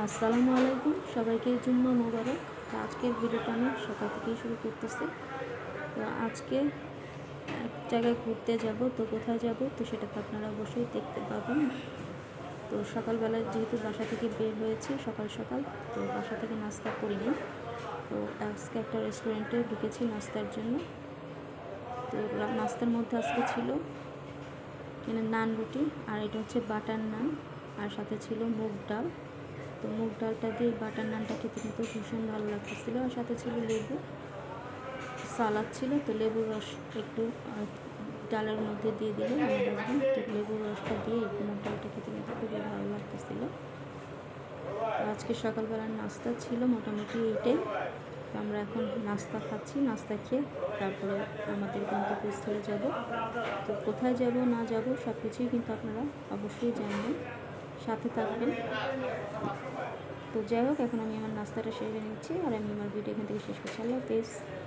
আসসালামু আলাইকুম, সবাইকে জুম্মা মোবারক। তো আজকের ভিডিওটা আমি সকাল থেকেই শুরু করতেছি। তো আজকে এক জায়গায় ঘুরতে যাব, তো কোথায় যাব তো সেটা তো আপনারা অবশ্যই দেখতে পাবেন। তো সকালবেলায় যেহেতু বাসা থেকে বের হয়েছি সকাল সকাল, তো বাসা থেকে নাস্তা করিনি, তো আজকে একটা রেস্টুরেন্টে ঢুকেছি নাস্তার জন্য। তো নাস্তার মধ্যে আজকে ছিল এখানে নান রুটি, আর এটা হচ্ছে বাটার নান, আর সাথে ছিল মুগ ডাল। তো মুগ ডালটা দিয়ে বাটার নানটা খেতে কিন্তু ভীষণ ভালো লাগতেছিলো, আর সাথে ছিল লেবু, সালাদ ছিল। তো লেবুর রস একটু ডালের মধ্যে দিয়ে দিল আমার হাজব্যান্ড। তো লেবুর রসটা দিয়ে একটু মুগ ডালটা খেতে কিন্তু খুবই ভালো লাগতেছিলো। তো আজকে সকালবেলার নাস্তা ছিল মোটামুটি এইটাই। তো আমরা এখন নাস্তা খাচ্ছি, নাস্তা খেয়ে তারপরে আমাদের গন্তব্যস্থলে যাব। তো কোথায় যাব না যাব সব কিছুই কিন্তু আপনারা অবশ্যই জানবেন, সাথে থাকবেন। তো যাই হোক, এখন আমি আমার নাস্তাটা সেরে নিচ্ছি, আর আমি আমার ভিডিও এখান থেকে শেষ করছি। আল্লাহ হাফেজ।